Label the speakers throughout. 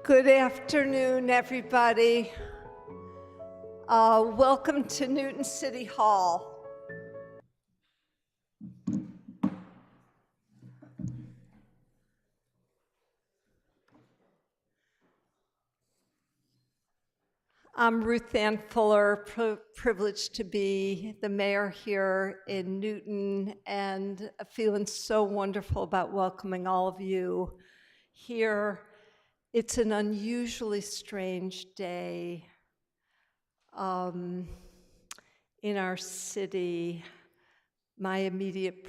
Speaker 1: Good afternoon, everybody. Welcome to Newton City Hall. I'm Ruthanne Fuller, privileged to be the mayor here in Newton, and feeling so wonderful about welcoming all of you here. It's an unusually strange day in our city. My immediate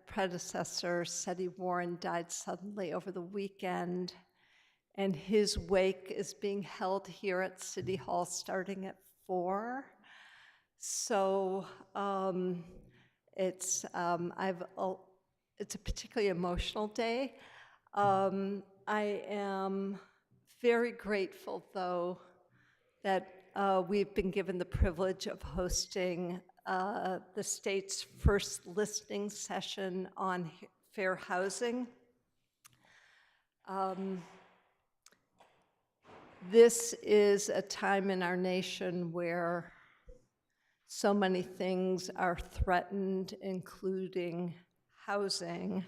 Speaker 1: predecessor, Seti Warren, died suddenly over the weekend, and his wake is being held here at City Hall starting at 4. So it's a particularly emotional day. I am very grateful, though, that we've been given the privilege of hosting the state's first listening session on fair housing. This is a time in our nation where so many things are threatened, including housing.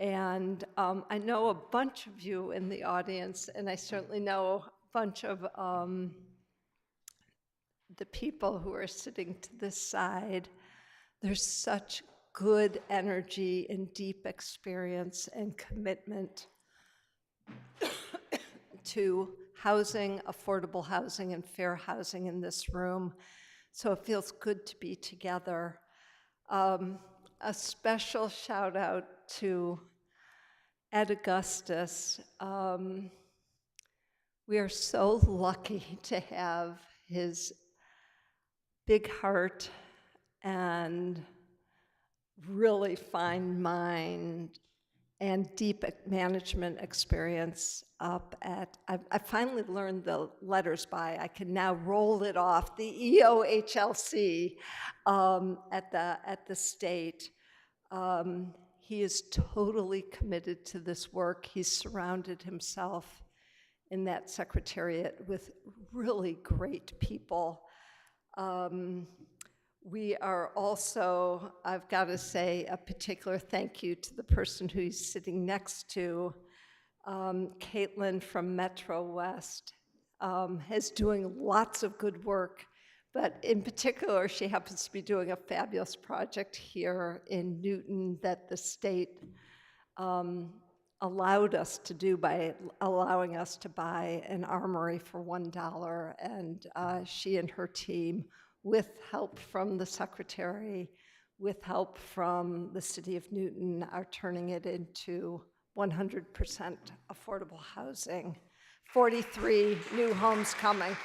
Speaker 1: And I know a bunch of you in the audience, and I certainly know a bunch of the people who are sitting to this side. There's such good energy and deep experience and commitment to housing, affordable housing, and fair housing in this room. So it feels good to be together. A special shout out to Ed Augustus. We are so lucky to have his big heart and really fine mind and deep management experience up at, I finally learned the letters by, I can now roll it off, the EOHLC at the state. He is totally committed to this work. He's surrounded himself in that secretariat with really great people. We are also, I've got to say, a particular thank you to the person who he's sitting next to, Caitlin from MetroWest, is doing lots of good work, but in particular, she happens to be doing a fabulous project here in Newton that the state allowed us to do by allowing us to buy an armory for $1, and she and her team, with help from the secretary, with help from the city of Newton, are turning it into 100% affordable housing. 43 new homes coming.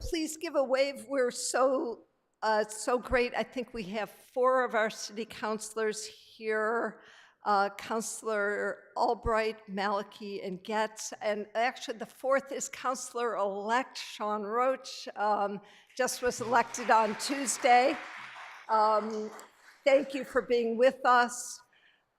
Speaker 1: Please give a wave. We're so great. I think we have 4 of our city councilors here. Councilor Albright, Maliki, and Getz, and actually the 4th is Councilor-elect Sean Roach, just was elected on Tuesday. Thank you for being with us.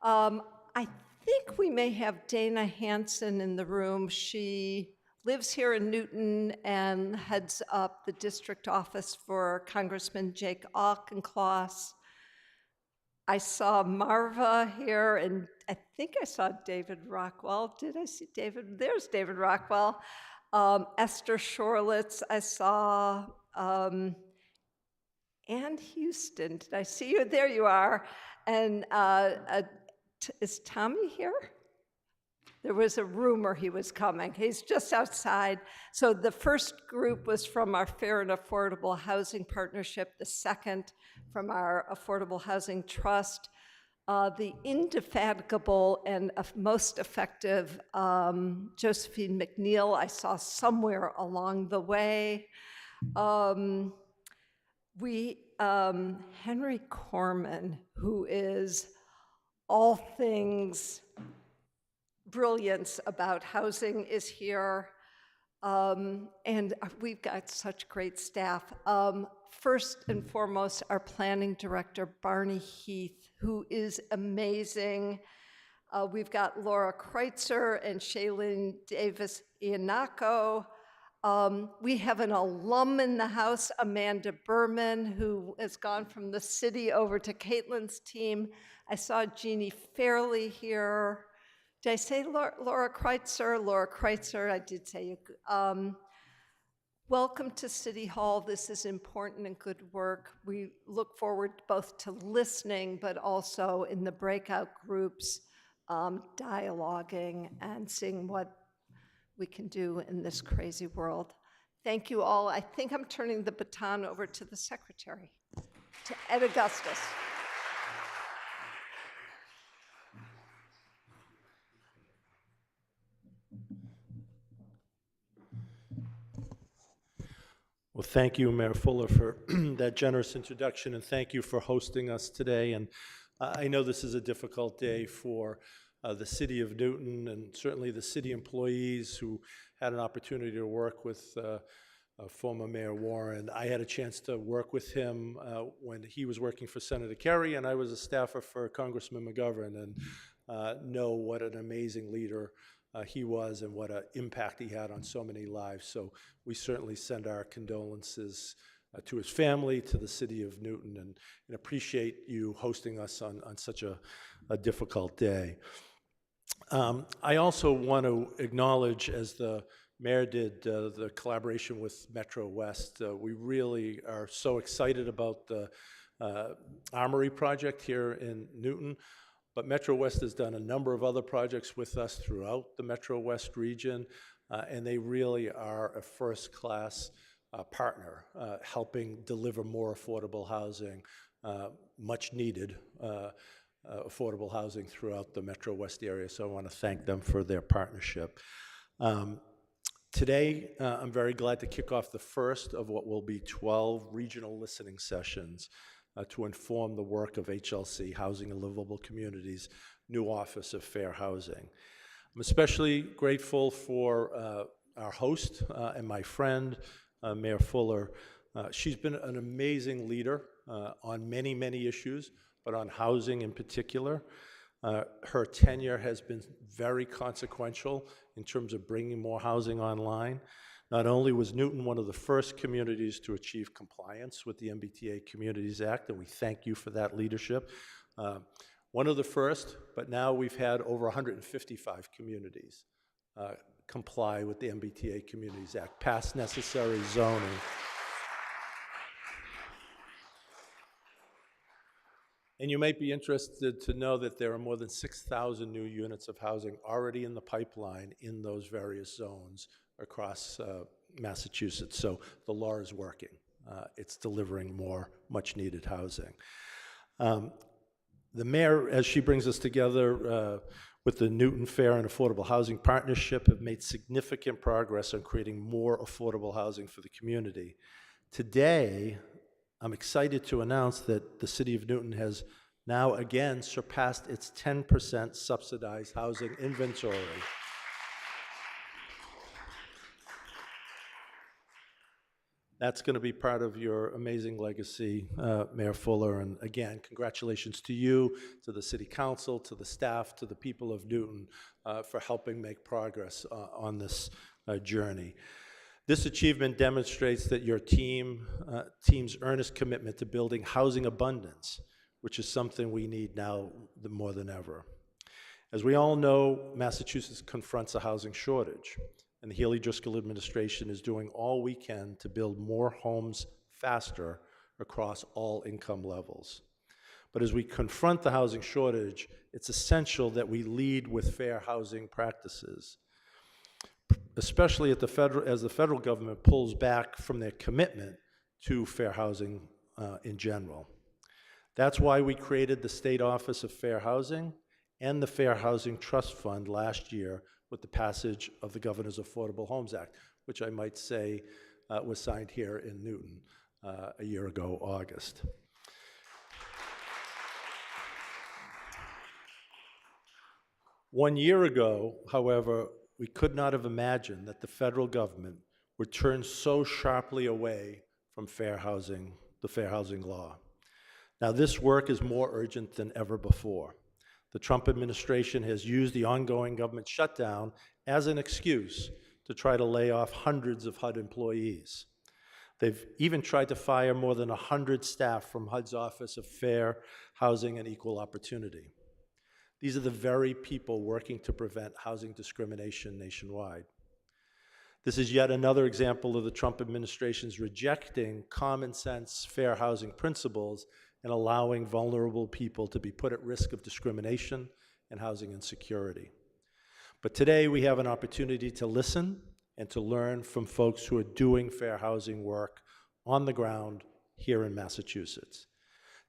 Speaker 1: I think we may have Dana Hansen in the room. She lives here in Newton and heads up the district office for Congressman Jake Auchincloss. I saw Marva here, and I think I saw David Rockwell. Did I see David? There's David Rockwell. Esther Shorlitz, I saw. Ann Houston, did I see you? There you are. And is Tommy here? There was a rumor he was coming. He's just outside. So the first group was from our Fair and Affordable Housing Partnership, the second from our Affordable Housing Trust, the indefatigable and most effective Josephine McNeil I saw somewhere along the way. Henry Corman, who is all things brilliance about housing, is here, and we've got such great staff. First and foremost, our planning director, Barney Heath, who is amazing. We've got Laura Kreitzer and Shailene Davis-Iannaco. We have an alum in the house, Amanda Berman, who has gone from the city over to Caitlin's team. I saw Jeannie Fairley here. Did I say Laura Kreitzer? Laura Kreitzer, I did say you. Welcome to City Hall. This is important and good work. We look forward both to listening, but also in the breakout groups, dialoguing and seeing what we can do in this crazy world. Thank you all. I think I'm turning the baton over to the secretary, to Ed Augustus.
Speaker 2: Well, thank you, Mayor Fuller, for that generous introduction, and thank you for hosting us today. And I know this is a difficult day for the city of Newton and certainly the city employees who had an opportunity to work with former Mayor Warren. I had a chance to work with him when he was working for Senator Kerry, and I was a staffer for Congressman McGovern, and know what an amazing leader he was and what an impact he had on so many lives. So we certainly send our condolences to his family, to the city of Newton, and appreciate you hosting us on such a difficult day. I also want to acknowledge, as the mayor did, the collaboration with MetroWest. We really are so excited about the Armory project here in Newton. But MetroWest has done a number of other projects with us throughout the MetroWest region, and they really are a first-class partner, helping deliver more affordable housing, much needed affordable housing throughout the MetroWest area. So I want to thank them for their partnership. Today, I'm very glad to kick off the first of what will be 12 regional listening sessions to inform the work of HLC, Housing and Livable Communities, new Office of Fair Housing. I'm especially grateful for our host and my friend, Mayor Fuller. She's been an amazing leader on many, many issues, but on housing in particular. Her tenure has been very consequential in terms of bringing more housing online. Not only was Newton one of the first communities to achieve compliance with the MBTA Communities Act, and we thank you for that leadership. One of the first, but now we've had over 155 communities comply with the MBTA Communities Act, pass necessary zoning. And you might be interested to know that there are more than 6,000 new units of housing already in the pipeline in those various zones across Massachusetts. So the law is working. It's delivering more much-needed housing. The mayor, as she brings us together with the Newton Fair and Affordable Housing Partnership, have made significant progress on creating more affordable housing for the community. Today, I'm excited to announce that the city of Newton has now again surpassed its 10% subsidized housing inventory. That's going to be part of your amazing legacy, Mayor Fuller. And again, congratulations to you, to the City Council, to the staff, to the people of Newton for helping make progress on this journey. This achievement demonstrates that your team's earnest commitment to building housing abundance, which is something we need now more than ever. As we all know, Massachusetts confronts a housing shortage, and the Healey-Driscoll administration is doing all we can to build more homes faster across all income levels. But as we confront the housing shortage, it's essential that we lead with fair housing practices, especially at as the federal government pulls back from their commitment to fair housing in general. That's why we created the State Office of Fair Housing and the Fair Housing Trust Fund last year with the passage of the Governor's Affordable Homes Act, which I might say was signed here in Newton a year ago, August. One year ago, however, we could not have imagined that the federal government would turn so sharply away from fair housing, the fair housing law. Now, this work is more urgent than ever before. The Trump administration has used the ongoing government shutdown as an excuse to try to lay off hundreds of HUD employees. They've even tried to fire more than 100 staff from HUD's Office of Fair Housing and Equal Opportunity. These are the very people working to prevent housing discrimination nationwide. This is yet another example of the Trump administration's rejecting common sense fair housing principles and allowing vulnerable people to be put at risk of discrimination and housing insecurity. But today we have an opportunity to listen and to learn from folks who are doing fair housing work on the ground here in Massachusetts.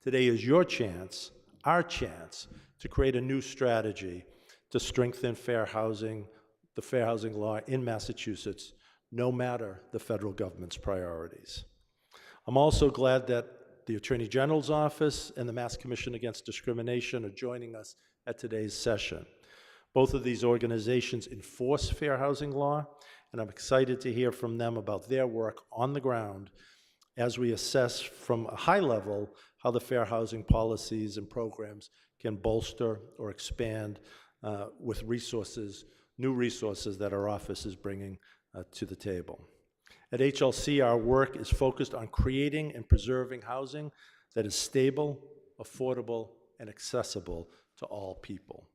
Speaker 2: Today is your chance, our chance, to create a new strategy to strengthen fair housing, the fair housing law in Massachusetts, no matter the federal government's priorities. I'm also glad that the Attorney General's Office and the Mass Commission Against Discrimination are joining us at today's session. Both of these organizations enforce fair housing law, and I'm excited to hear from them about their work on the ground as we assess from a high level how the fair housing policies and programs can bolster or expand with resources, new resources that our office is bringing to the table. At HLC, our work is focused on creating and preserving housing that is stable, affordable, and accessible to all people.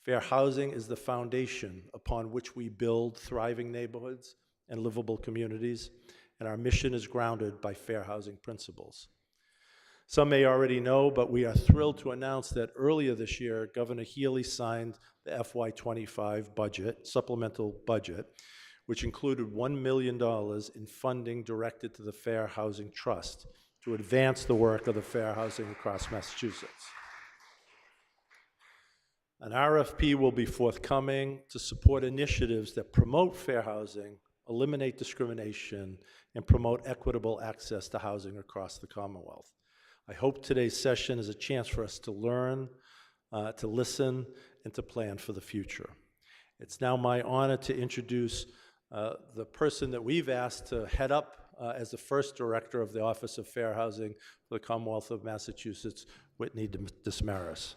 Speaker 2: Fair housing is the foundation upon which we build thriving neighborhoods and livable communities, and our mission is grounded by fair housing principles. Some may already know, but we are thrilled to announce that earlier this year, Governor Healey signed the FY25 budget, supplemental budget, which included $1 million in funding directed to the Fair Housing Trust to advance the work of the fair housing across Massachusetts. An RFP will be forthcoming to support initiatives that promote fair housing, eliminate discrimination, and promote equitable access to housing across the Commonwealth. I hope today's session is a chance for us to learn, to listen, and to plan for the future. It's now my honor to introduce the person that we've asked to head up as the first director of the Office of Fair Housing for the Commonwealth of Massachusetts, Whitney Demetrius.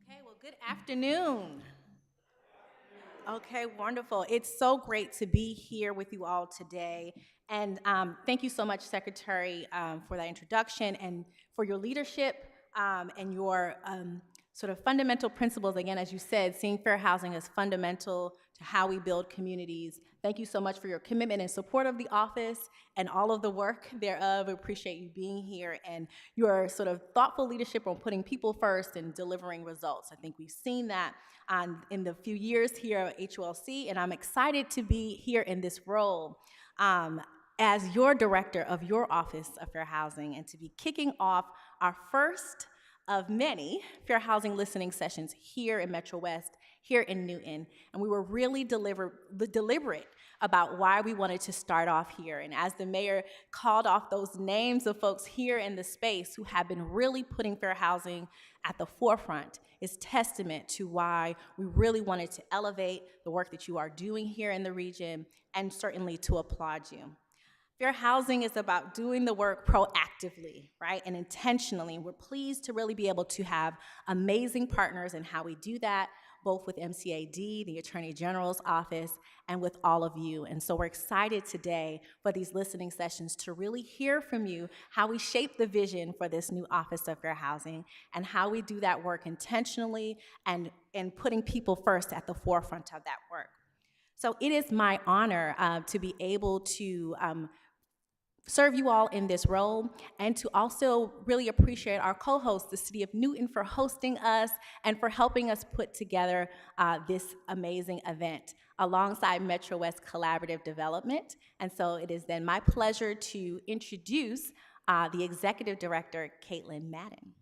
Speaker 3: Okay, well, good afternoon. Okay, wonderful. It's so great to be here with you all today. And thank you so much, Secretary, for that introduction and for your leadership and your sort of fundamental principles. Again, as you said, seeing fair housing as fundamental to how we build communities. Thank you so much for your commitment and support of the office and all of the work thereof. I appreciate you being here and your sort of thoughtful leadership on putting people first and delivering results. I think we've seen that in the few years here at HLC, and I'm excited to be here in this role as your director of your Office of Fair Housing and to be kicking off our first of many fair housing listening sessions here in MetroWest, here in Newton. And we were really deliberate about why we wanted to start off here. And as the mayor called off those names of folks here in the space who have been really putting fair housing at the forefront, is testament to why we really wanted to elevate the work that you are doing here in the region and certainly to applaud you. Fair housing is about doing the work proactively, right, and intentionally. We're pleased to really be able to have amazing partners in how we do that, both with MCAD, the Attorney General's Office, and with all of you. And so we're excited today for these listening sessions to really hear from you how we shape the vision for this new Office of Fair Housing and how we do that work intentionally and putting people first at the forefront of that work. So it is my honor to be able to serve you all in this role, and to also really appreciate our co-host, the City of Newton, for hosting us and for helping us put together this amazing event alongside MetroWest Collaborative Development. And so it is then my pleasure to introduce the Executive Director, Caitlin Madden.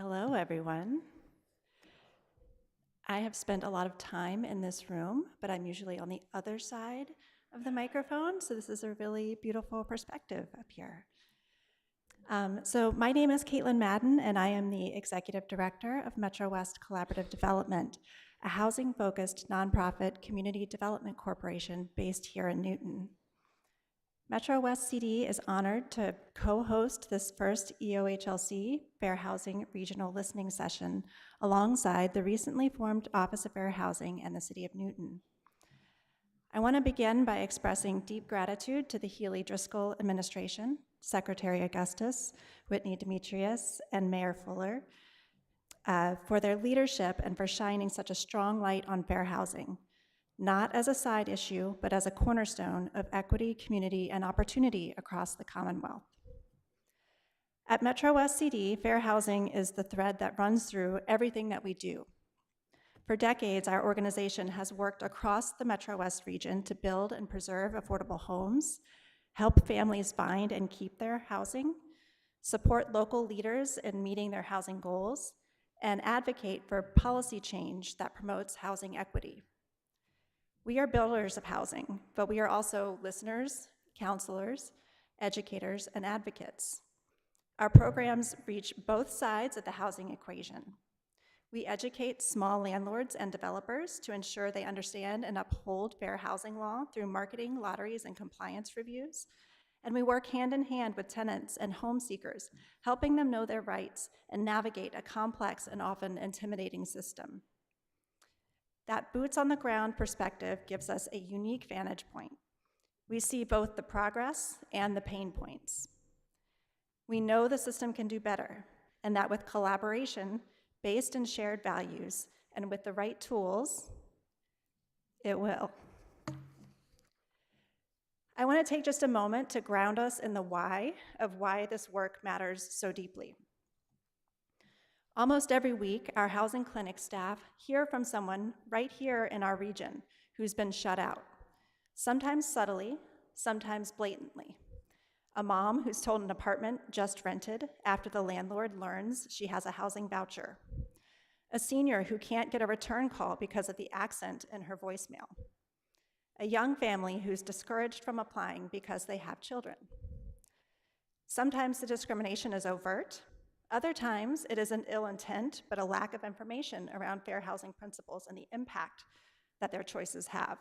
Speaker 4: Hello, everyone. I have spent a lot of time in this room, but I'm usually on the other side of the microphone, so this is a really beautiful perspective up here. So my name is Caitlin Madden, and I am the Executive Director of MetroWest Collaborative Development, a housing-focused nonprofit community development corporation based here in Newton. MetroWest CD is honored to co-host this first EOHLC Fair Housing Regional Listening Session alongside the recently formed Office of Fair Housing and the City of Newton. I want to begin by expressing deep gratitude to the Healey-Driscoll administration, Secretary Augustus, Whitney, Demetrius, and Mayor Fuller for their leadership and for shining such a strong light on fair housing, not as a side issue, but as a cornerstone of equity, community, and opportunity across the Commonwealth. At MetroWest CD, fair housing is the thread that runs through everything that we do. For decades, our organization has worked across the MetroWest region to build and preserve affordable homes, help families find and keep their housing, support local leaders in meeting their housing goals, and advocate for policy change that promotes housing equity. We are builders of housing, but we are also listeners, counselors, educators, and advocates. Our programs reach both sides of the housing equation. We educate small landlords and developers to ensure they understand and uphold fair housing law through marketing, lotteries, and compliance reviews. And we work hand in hand with tenants and home seekers, helping them know their rights and navigate a complex and often intimidating system. That boots on the ground perspective gives us a unique vantage point. We see both the progress and the pain points. We know the system can do better, and that with collaboration based in shared values and with the right tools, it will. I want to take just a moment to ground us in the why of why this work matters so deeply. Almost every week, our housing clinic staff hear from someone right here in our region who's been shut out, sometimes subtly, sometimes blatantly. A mom who's told an apartment just rented after the landlord learns she has a housing voucher. A senior who can't get a return call because of the accent in her voicemail. A young family who's discouraged from applying because they have children. Sometimes the discrimination is overt. Other times, it is an ill intent, but a lack of information around fair housing principles and the impact that their choices have.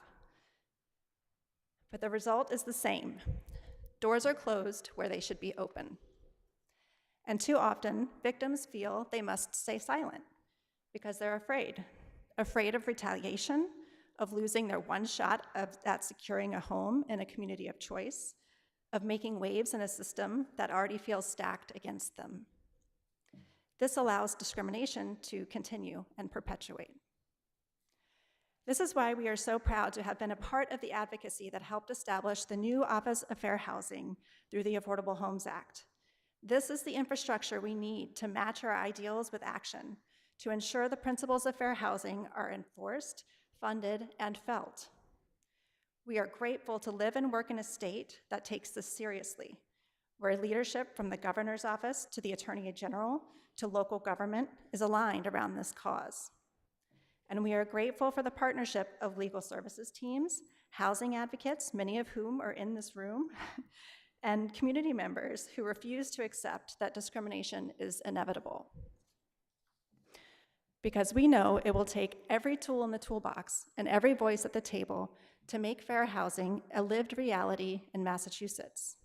Speaker 4: But the result is the same. Doors are closed where they should be open. And too often, victims feel they must stay silent because they're afraid of retaliation, of losing their one shot at securing a home in a community of choice, of making waves in a system that already feels stacked against them. This allows discrimination to continue and perpetuate. This is why we are so proud to have been a part of the advocacy that helped establish the new Office of Fair Housing through the Affordable Homes Act. This is the infrastructure we need to match our ideals with action, to ensure the principles of fair housing are enforced, funded, and felt. We are grateful to live and work in a state that takes this seriously, where leadership from the governor's office to the attorney general to local government is aligned around this cause. And we are grateful for the partnership of legal services teams, housing advocates, many of whom are in this room, and community members who refuse to accept that discrimination is inevitable. Because we know it will take every tool in the toolbox and every voice at the table to make fair housing a lived reality in Massachusetts.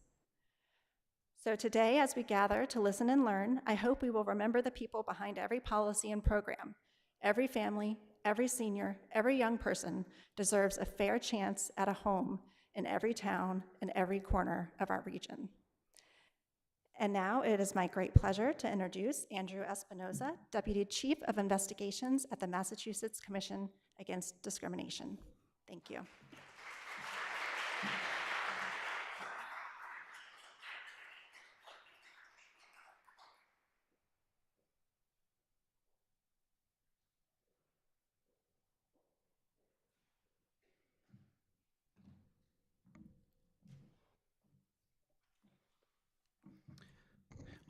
Speaker 4: So today, as we gather to listen and learn, I hope we will remember the people behind every policy and program. Every family, every senior, every young person deserves a fair chance at a home in every town and every corner of our region. And now it is my great pleasure to introduce Andrew Espinosa, Deputy Chief of Investigations at the Massachusetts Commission Against Discrimination. Thank you.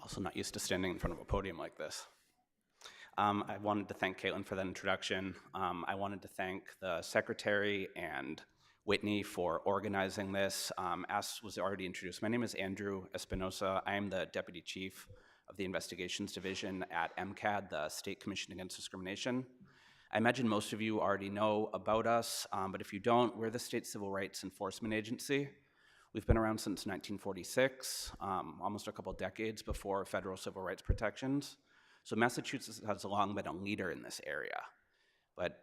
Speaker 5: Also not used to standing in front of a podium like this. I wanted to thank Caitlin for that introduction. I wanted to thank the secretary and Whitney for organizing this. As was already introduced, my name is Andrew Espinosa. I am the Deputy Chief of the Investigations Division at MCAD, the State Commission Against Discrimination. I imagine most of you already know about us, but if you don't, we're the state civil rights enforcement agency. We've been around since 1946, almost a couple decades before federal civil rights protections. So Massachusetts has long been a leader in this area. But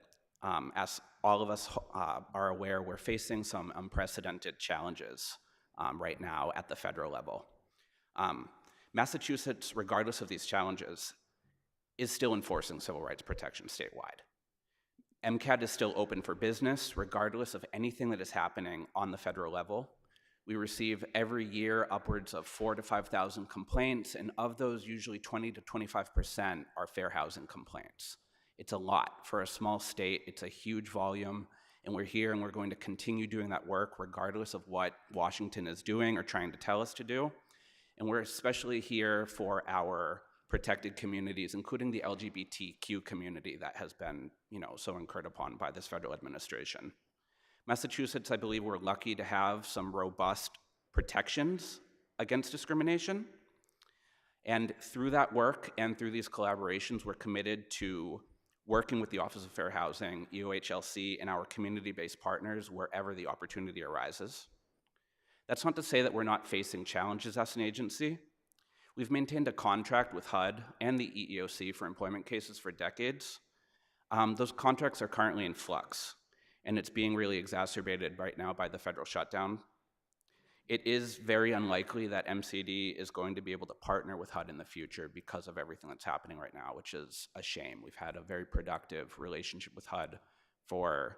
Speaker 5: as all of us are aware, we're facing some unprecedented challenges right now at the federal level. Massachusetts, regardless of these challenges, is still enforcing civil rights protection statewide. MCAD is still open for business, regardless of anything that is happening on the federal level. We receive every year upwards of 4,000 to 5,000 complaints, and of those, usually 20 to 25% are fair housing complaints. It's a lot. For a small state, it's a huge volume, and we're here and we're going to continue doing that work regardless of what Washington is doing or trying to tell us to do. And we're especially here for our protected communities, including the LGBTQ community that has been, so incurred upon by this federal administration. Massachusetts, I believe we're lucky to have some robust protections against discrimination. And through that work and through these collaborations, we're committed to working with the Office of Fair Housing, EOHLC, and our community-based partners wherever the opportunity arises. That's not to say that we're not facing challenges as an agency. We've maintained a contract with HUD and the EEOC for employment cases for decades. Those contracts are currently in flux, and it's being really exacerbated right now by the federal shutdown. It is very unlikely that MCD is going to be able to partner with HUD in the future because of everything that's happening right now, which is a shame. We've had a very productive relationship with HUD for,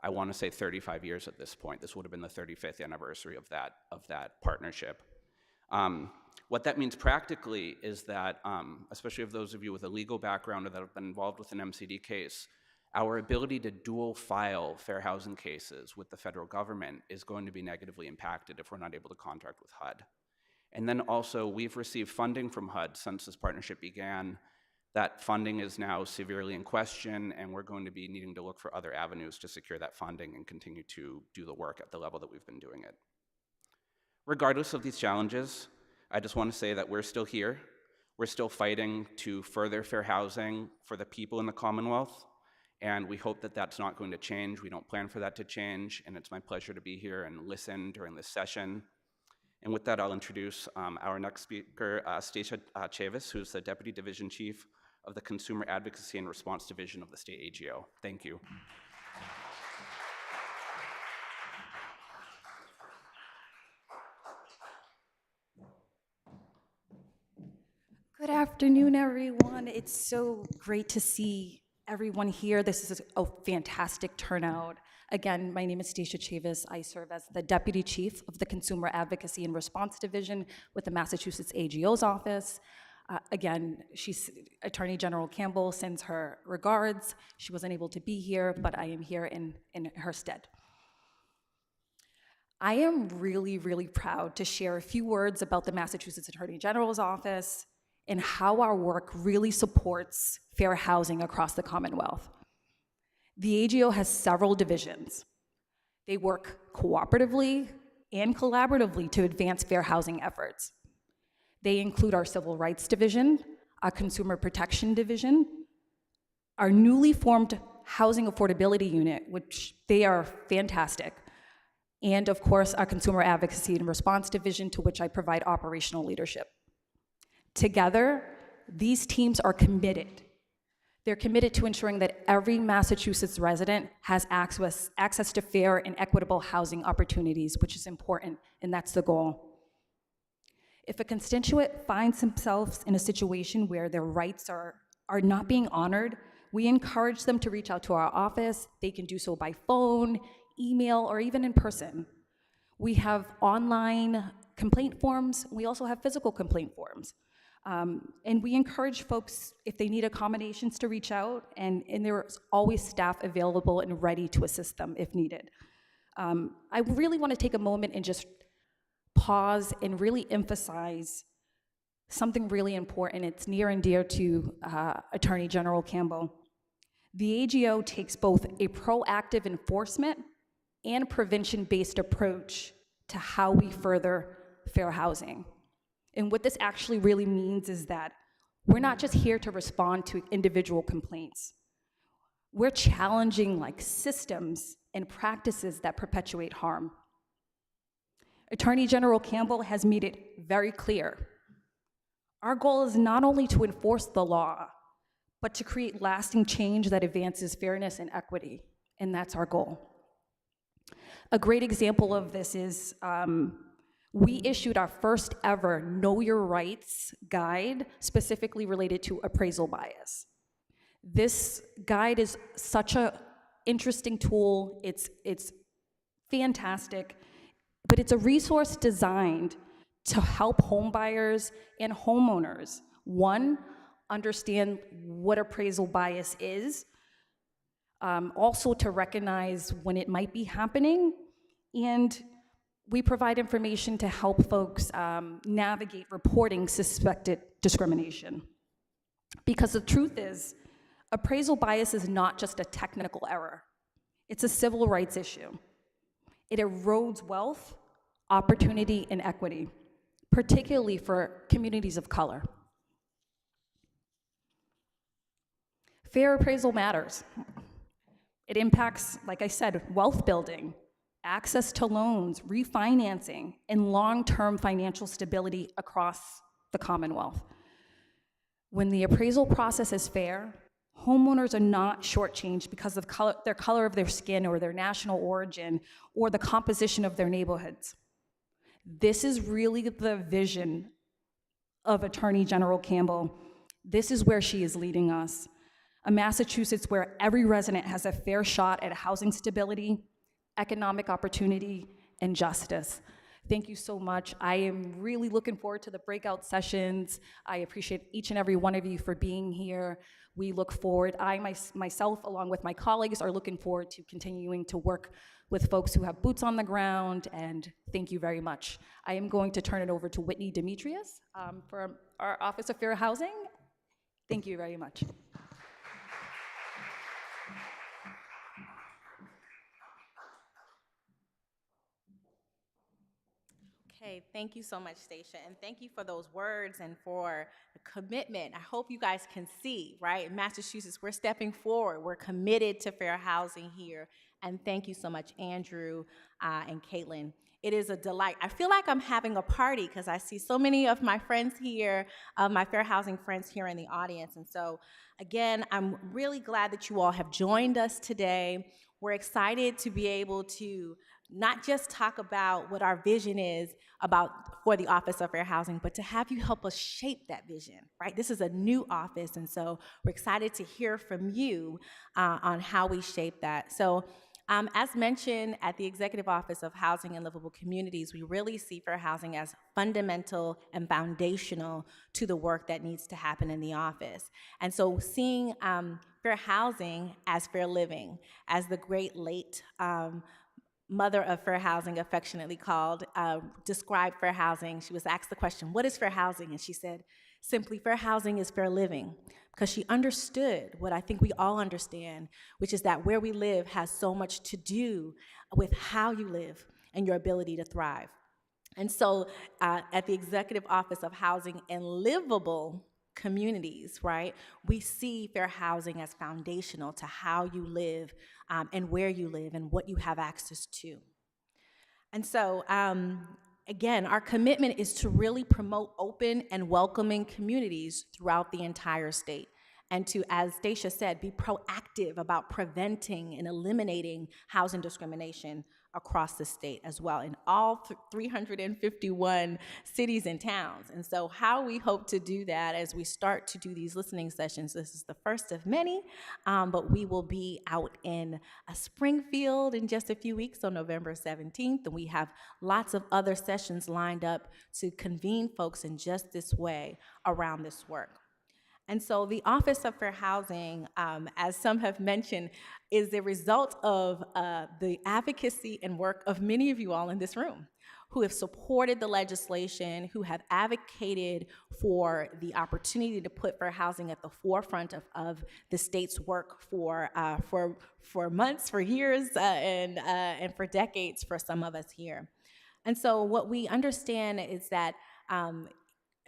Speaker 5: I want to say, 35 years at this point. This would have been the 35th anniversary of that partnership. What that means practically is that, especially of those of you with a legal background or that have been involved with an MCD case, our ability to dual file fair housing cases with the federal government is going to be negatively impacted if we're not able to contract with HUD. And then also, we've received funding from HUD since this partnership began. That funding is now severely in question, and we're going to be needing to look for other avenues to secure that funding and continue to do the work at the level that we've been doing it. Regardless of these challenges, I just want to say that we're still here. We're still fighting to further fair housing for the people in the Commonwealth, and we hope that that's not going to change. We don't plan for that to change, and it's my pleasure to be here and listen during this session. And with that, I'll introduce our next speaker, Stacia Chavis, who's the Deputy Division Chief of the Consumer Advocacy and Response Division of the State AGO. Thank you.
Speaker 6: Good afternoon, everyone. It's so great to see everyone here. This is a fantastic turnout. Again, my name is Stacia Chavis. I serve as the Deputy Chief of the Consumer Advocacy and Response Division with the Massachusetts AGO's office. Again, Attorney General Campbell sends her regards. She wasn't able to be here, but I am here in her stead. I am really, really proud to share a few words about the Massachusetts Attorney General's office and how our work really supports fair housing across the Commonwealth. The AGO has several divisions. They work cooperatively and collaboratively to advance fair housing efforts. They include our Civil Rights Division, our Consumer Protection Division, our newly formed Housing Affordability Unit, which they are fantastic, and of course, our Consumer Advocacy and Response Division, to which I provide operational leadership. Together, these teams are committed. They're committed to ensuring that every Massachusetts resident has access to fair and equitable housing opportunities, which is important, and that's the goal. If a constituent finds themselves in a situation where their rights are not being honored, we encourage them to reach out to our office. They can do so by phone, email, or even in person. We have online complaint forms. We also have physical complaint forms. And we encourage folks, if they need accommodations, to reach out, and there's always staff available and ready to assist them if needed. I really want to take a moment and just pause and really emphasize something really important. It's near and dear to Attorney General Campbell. The AGO takes both a proactive enforcement and prevention-based approach to how we further fair housing. And what this actually really means is that we're not just here to respond to individual complaints. We're challenging systems and practices that perpetuate harm. Attorney General Campbell has made it very clear. Our goal is not only to enforce the law, but to create lasting change that advances fairness and equity, and that's our goal. A great example of this is we issued our first ever Know Your Rights guide specifically related to appraisal bias. This guide is such an interesting tool. It's fantastic, but it's a resource designed to help homebuyers and homeowners, one, understand what appraisal bias is, also to recognize when it might be happening, and we provide information to help folks navigate reporting suspected discrimination. Because the truth is, appraisal bias is not just a technical error. It's a civil rights issue. It erodes wealth, opportunity, and equity, particularly for communities of color. Fair appraisal matters. It impacts, like I said, wealth building, access to loans, refinancing, and long-term financial stability across the Commonwealth. When the appraisal process is fair, homeowners are not shortchanged because of the color of their skin or their national origin or the composition of their neighborhoods. This is really the vision of Attorney General Campbell. This is where she is leading us. A Massachusetts where every resident has a fair shot at housing stability, economic opportunity, and justice. Thank you so much. I am really looking forward to the breakout sessions. I appreciate each and every one of you for being here. We look forward, myself, along with my colleagues, are looking forward to continuing to work with folks who have boots on the ground, and thank you very much. I am going to turn it over to Whitney Demetrius from our Office of Fair Housing. Thank you very much.
Speaker 3: Okay, thank you so much, Stacia, and thank you for those words and for the commitment. I hope you guys can see, right? In Massachusetts, we're stepping forward. We're committed to fair housing here, and thank you so much, Andrew and Caitlin. It is a delight. I feel like I'm having a party because I see so many of my friends here, my fair housing friends here in the audience, and so, again, I'm really glad that you all have joined us today. We're excited to be able to not just talk about what our vision is for the Office of Fair Housing, but to have you help us shape that vision, right? This is a new office, and so we're excited to hear from you on how we shape that. So as mentioned at the Executive Office of Housing and Livable Communities, we really see fair housing as fundamental and foundational to the work that needs to happen in the office. And so seeing fair housing as fair living, as the great late mother of fair housing, affectionately called, described fair housing. She was asked the question, what is fair housing? And she said, simply, fair housing is fair living, because she understood what I think we all understand, which is that where we live has so much to do with how you live and your ability to thrive. And so at the Executive Office of Housing and Livable Communities, right, we see fair housing as foundational to how you live and where you live and what you have access to. And so, again, our commitment is to really promote open and welcoming communities throughout the entire state, and to, as Stacia said, be proactive about preventing and eliminating housing discrimination across the state as well, in all 351 cities and towns. And so how we hope to do that as we start to do these listening sessions, this is the first of many, but we will be out in Springfield in just a few weeks on November 17th, and we have lots of other sessions lined up to convene folks in just this way around this work. And so the Office of Fair Housing, as some have mentioned, is the result of the advocacy and work of many of you all in this room who have supported the legislation, who have advocated for the opportunity to put fair housing at the forefront of the state's work for months, for years, and for decades for some of us here. And so what we understand is that,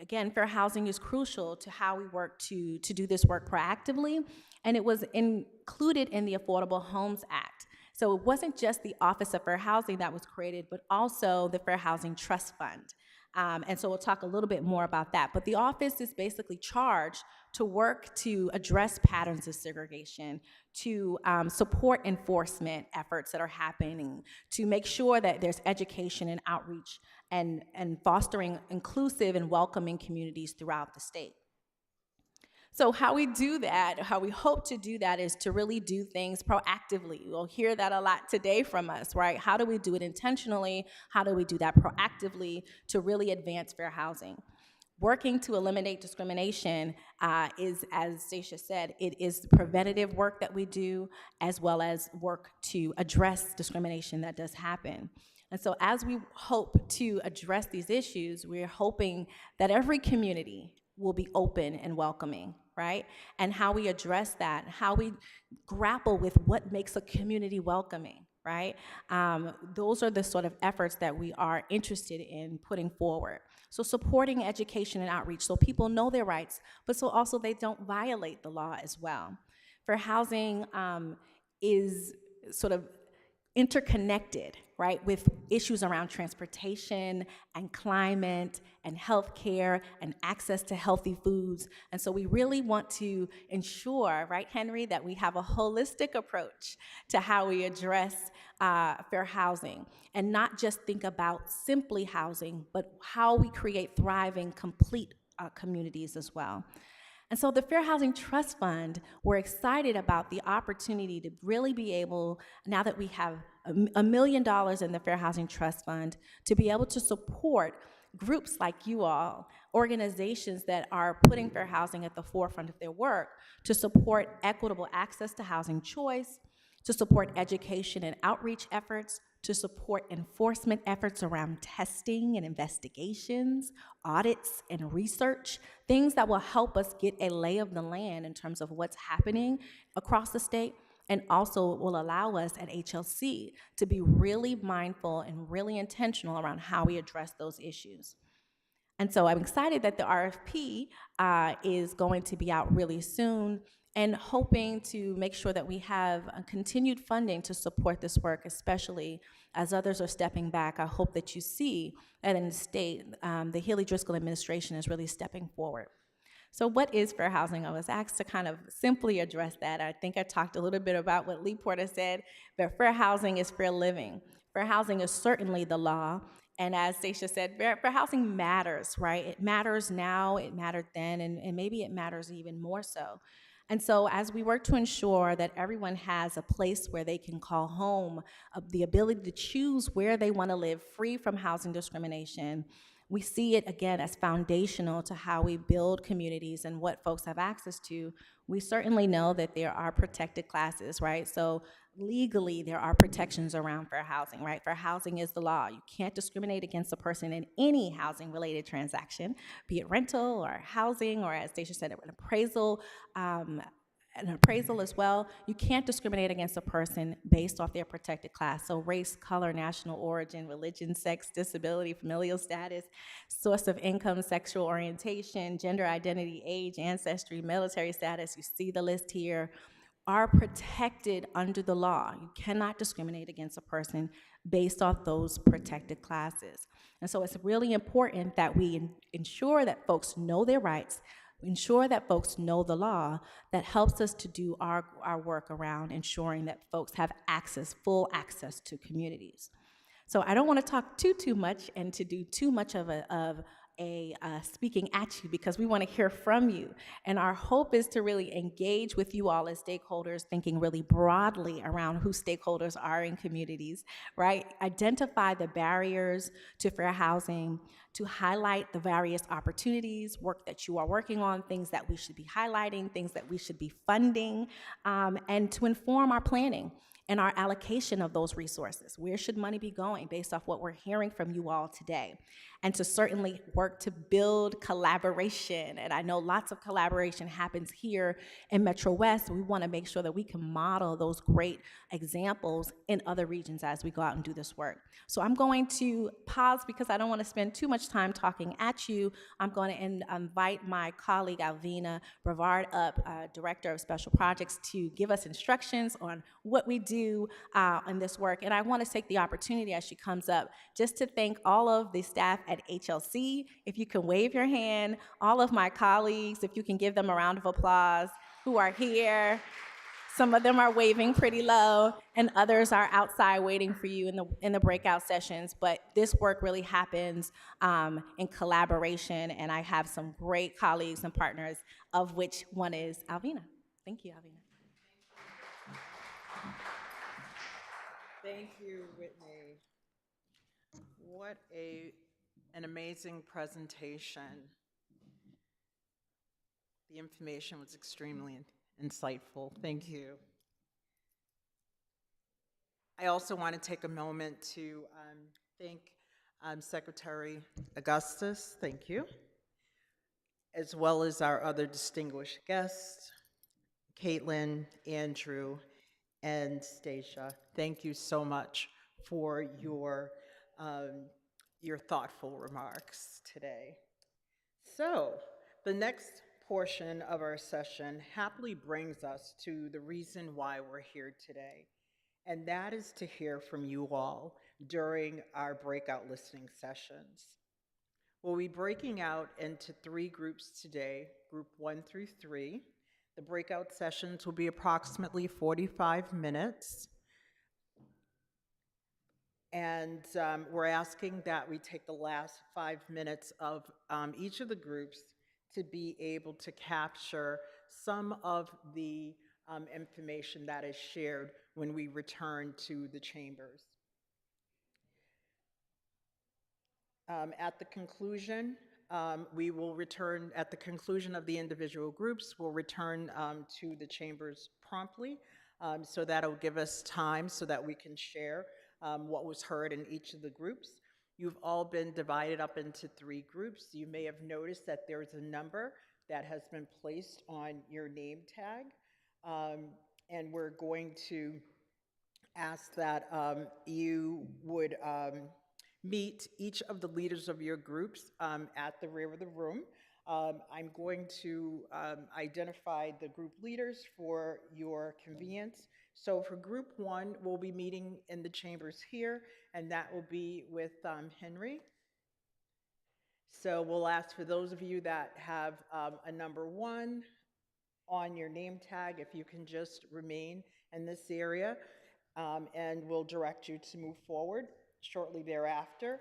Speaker 3: again, fair housing is crucial to how we work to do this work proactively, and it was included in the Affordable Homes Act. So it wasn't just the Office of Fair Housing that was created, but also the Fair Housing Trust Fund. And so we'll talk a little bit more about that. But the office is basically charged to work to address patterns of segregation, to support enforcement efforts that are happening, to make sure that there's education and outreach and fostering inclusive and welcoming communities throughout the state. So how we do that, how we hope to do that, is to really do things proactively. We'll hear that a lot today from us, right? How do we do it intentionally? How do we do that proactively to really advance fair housing? Working to eliminate discrimination is, as Stacia said, it is preventative work that we do, as well as work to address discrimination that does happen. And so as we hope to address these issues, we're hoping that every community will be open and welcoming, right? And how we address that, how we grapple with what makes a community welcoming, right? Those are the sort of efforts that we are interested in putting forward. So supporting education and outreach so people know their rights, but so also they don't violate the law as well. Fair housing is sort of interconnected, right, with issues around transportation and climate and healthcare and access to healthy foods. And so we really want to ensure, right, Henry, that we have a holistic approach to how we address fair housing, and not just think about simply housing, but how we create thriving, complete communities as well. And so the Fair Housing Trust Fund, we're excited about the opportunity to really be able, now that we have $1 million in the Fair Housing Trust Fund, to be able to support groups like you all, organizations that are putting fair housing at the forefront of their work, to support equitable access to housing choice, to support education and outreach efforts, to support enforcement efforts around testing and investigations, audits and research, things that will help us get a lay of the land in terms of what's happening across the state, and also will allow us at HLC to be really mindful and really intentional around how we address those issues. And so I'm excited that the RFP is going to be out really soon, and hoping to make sure that we have continued funding to support this work, especially as others are stepping back. I hope that you see that in the state, the Healey-Driscoll administration is really stepping forward. So what is fair housing? I was asked to kind of simply address that. I think I talked a little bit about what Lee Porter said, that fair housing is fair living. Fair housing is certainly the law. And as Stacia said, fair housing matters, right? It matters now, it mattered then, and maybe it matters even more so. And so as we work to ensure that everyone has a place where they can call home, the ability to choose where they want to live free from housing discrimination, we see it, again, as foundational to how we build communities and what folks have access to. We certainly know that there are protected classes, right? So legally, there are protections around fair housing, right? Fair housing is the law. You can't discriminate against a person in any housing-related transaction, be it rental or housing, or as Stacia said, an appraisal as well. You can't discriminate against a person based off their protected class. So race, color, national origin, religion, sex, disability, familial status, source of income, sexual orientation, gender identity, age, ancestry, military status, you see the list here, are protected under the law. You cannot discriminate against a person based off those protected classes. And so it's really important that we ensure that folks know their rights, ensure that folks know the law. That helps us to do our work around ensuring that folks have access, full access to communities. So I don't want to talk too much and to do too much of a speaking at you, because we want to hear from you. And our hope is to really engage with you all as stakeholders, thinking really broadly around who stakeholders are in communities, right? Identify the barriers to fair housing, to highlight the various opportunities, work that you are working on, things that we should be highlighting, things that we should be funding, and to inform our planning and our allocation of those resources. Where should money be going based off what we're hearing from you all today? And to certainly work to build collaboration. And I know lots of collaboration happens here in MetroWest. We want to make sure that we can model those great examples in other regions as we go out and do this work. So I'm going to pause because I don't want to spend too much time talking at you. I'm going to invite my colleague Alvina Brevard up, Director of Special Projects, to give us instructions on what we do in this work. And I want to take the opportunity as she comes up just to thank all of the staff at HLC. If you can wave your hand, all of my colleagues, if you can give them a round of applause, who are here. Some of them are waving pretty low, and others are outside waiting for you in the breakout sessions. But this work really happens in collaboration, and I have some great colleagues and partners, of which one is Alvina. Thank you, Alvina.
Speaker 7: Thank you, Whitney. What an amazing presentation. The information was extremely insightful. Thank you. I also want to take a moment to thank Secretary Augustus, thank you, as well as our other distinguished guests, Caitlin, Andrew, and Stacia. Thank you so much for your thoughtful remarks today. So, the next portion of our session happily brings us to the reason why we're here today, and that is to hear from you all during our breakout listening sessions. We'll be breaking out into 3 groups today, group 1 through 3. The breakout sessions will be approximately 45 minutes. And we're asking that we take the last 5 minutes of each of the groups to be able to capture some of the information that is shared when we return to the chambers. At the conclusion, we will return, at the conclusion of the individual groups, we'll return to the chambers promptly, so that'll give us time so that we can share what was heard in each of the groups. You've all been divided up into 3 groups. You may have noticed that there's a number that has been placed on your name tag, and we're going to ask that you would meet each of the leaders of your groups at the rear of the room. I'm going to identify the group leaders for your convenience. So for group 1, we'll be meeting in the chambers here, and that will be with Henry. So we'll ask for those of you that have a number 1 on your name tag, if you can just remain in this area, and we'll direct you to move forward shortly thereafter.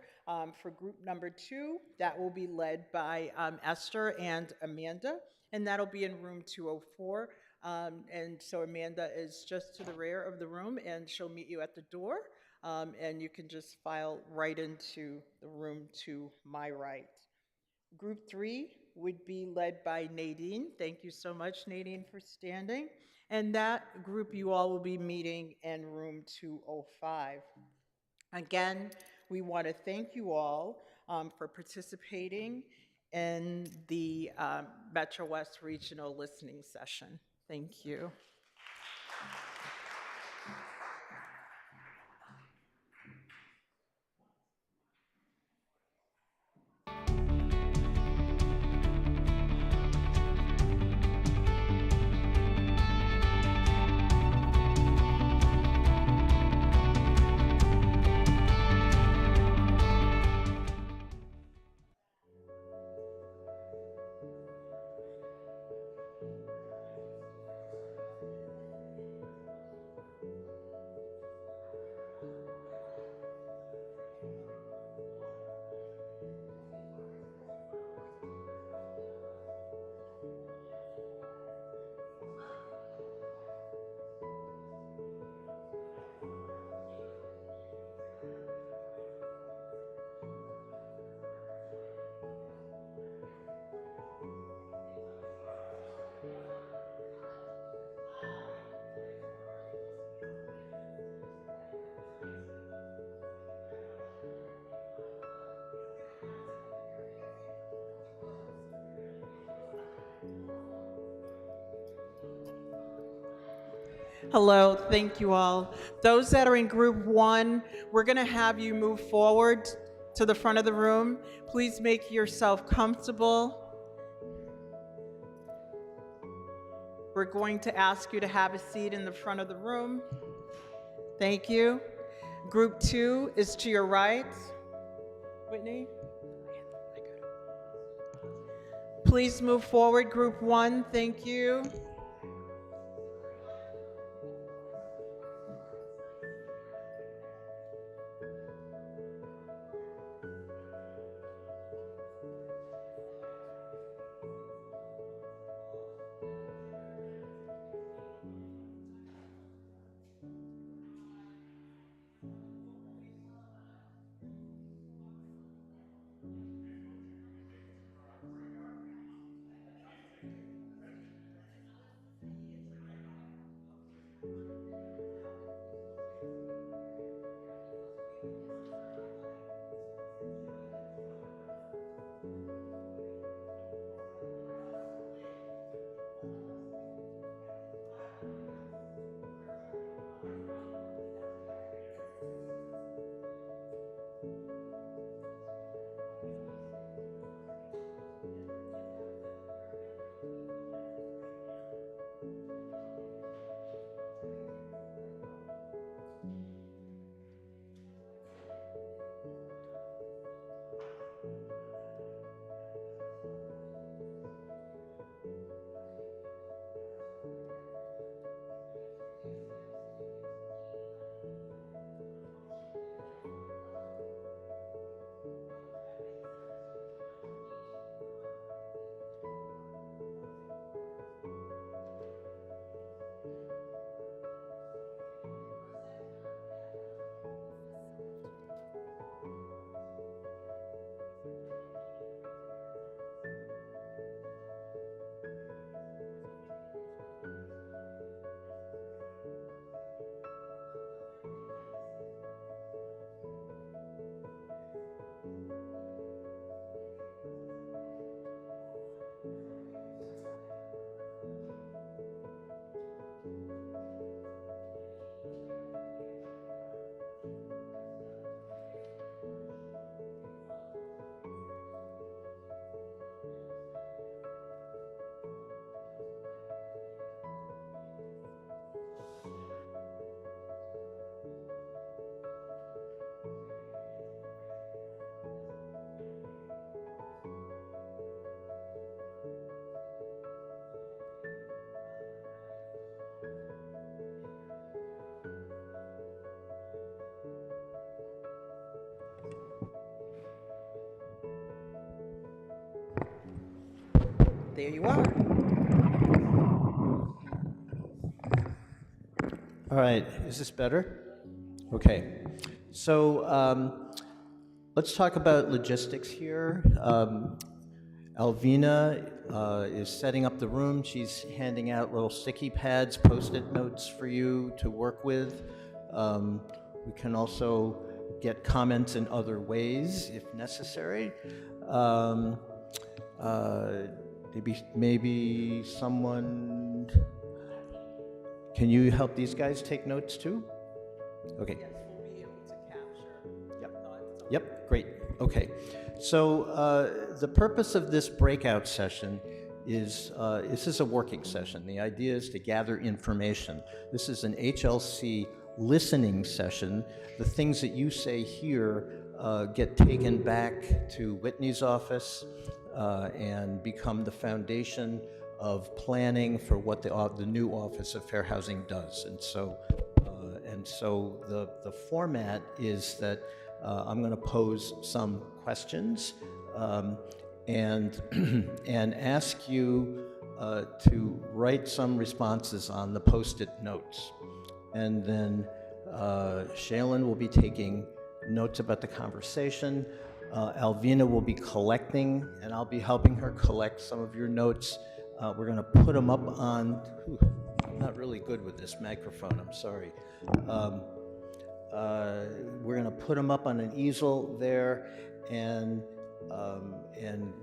Speaker 7: For group number 2, that will be led by Esther and Amanda, and that'll be in room 204. And so Amanda is just to the rear of the room, and she'll meet you at the door, and you can just file right into the room to my right. Group 3 would be led by Nadine. Thank you so much, Nadine, for standing. And that group, you all will be meeting in room 205. Again, we want to thank you all for participating in the MetroWest Regional Listening Session. Thank you. Hello, thank you all. Those that are in group one, we're going to have you move forward to the front of the room. Please make yourself comfortable. We're going to ask you to have a seat in the front of the room. Thank you. Group two is to your right. Whitney? Please move forward, group one. Thank you. There you are.
Speaker 8: All right, is this better? Okay, so let's talk about logistics here. Alvina is setting up the room. She's handing out little sticky pads, Post-it notes for you to work with. We can also get comments in other ways if necessary. Maybe someone, can you help these guys take notes too? Okay.
Speaker 7: Yes, we'll be able to capture
Speaker 8: Yep.
Speaker 7: thoughts.
Speaker 8: Yep, great. Okay. So the purpose of this breakout session is, this is a working session. The idea is to gather information. This is an HLC listening session. The things that you say here get taken back to Whitney's office and become the foundation of planning for what the new Office of Fair Housing does. And so the format is that I'm going to pose some questions and and ask you to write some responses on the Post-it notes. And then Shaylin will be taking notes about the conversation. Alvina will be collecting, and I'll be helping her collect some of your notes. We're going to put them up on, I'm not really good with this microphone, I'm sorry. We're going to put them up on an easel there, and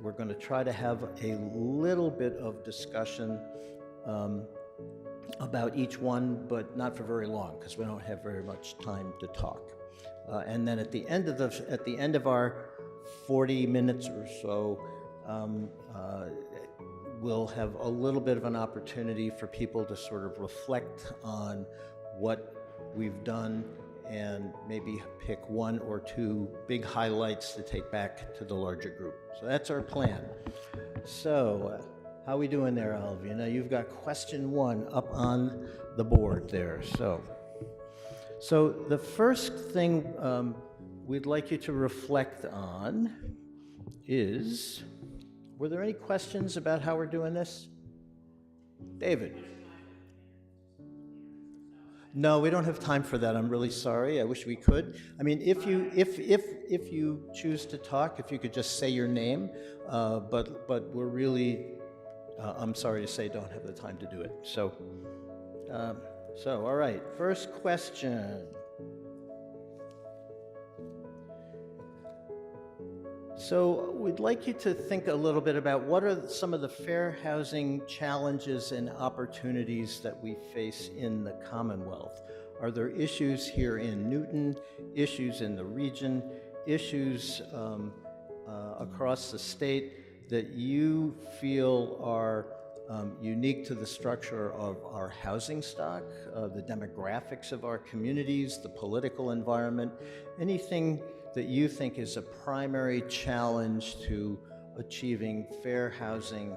Speaker 8: we're going to try to have a little bit of discussion about each one, but not for very long because we don't have very much time to talk. And then at the end of our 40 minutes or so, we'll have a little bit of an opportunity for people to sort of reflect on what we've done and maybe pick one or two big highlights to take back to the larger group. So that's our plan. So, how are we doing there, Alvina? You've got question 1 up on the board there. So the first thing we'd like you to reflect on is, were there any questions about how we're doing this? David? No, we don't have time for that. I'm really sorry. I wish we could. I mean, if you choose to talk, if you could just say your name, but we're really, I'm sorry to say, don't have the time to do it. So all right. First question. So we'd like you to think a little bit about what are some of the fair housing challenges and opportunities that we face in the Commonwealth. Are there issues here in Newton, issues in the region, issues across the state that you feel are unique to the structure of our housing stock, the demographics of our communities, the political environment, anything that you think is a primary challenge to achieving fair housing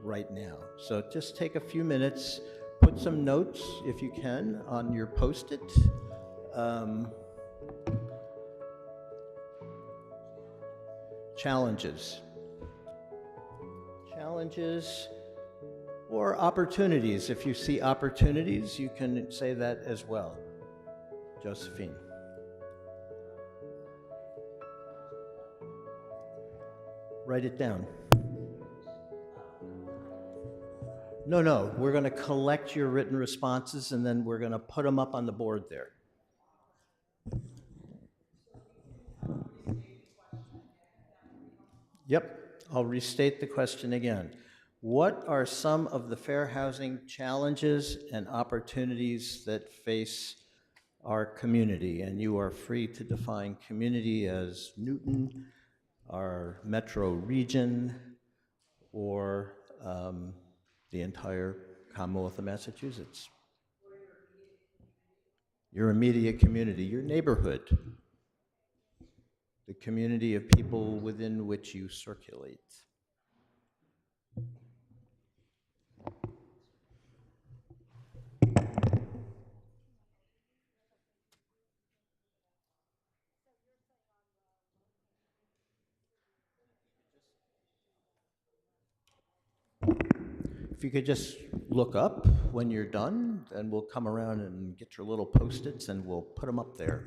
Speaker 8: right now. So just take a few minutes, put some notes, if you can, on your Post-it. Challenges or opportunities. If you see opportunities, you can say that as well. Josephine. Write it down. No, we're going to collect your written responses and then we're going to put them up on the board there. Yep, I'll restate the question again. What are some of the fair housing challenges and opportunities that face our community? And you are free to define community as Newton, our metro region, or the entire Commonwealth of Massachusetts. Your immediate community, your neighborhood, the community of people within which you circulate. If you could just look up when you're done, and we'll come around and get your little Post-its and we'll put them up there.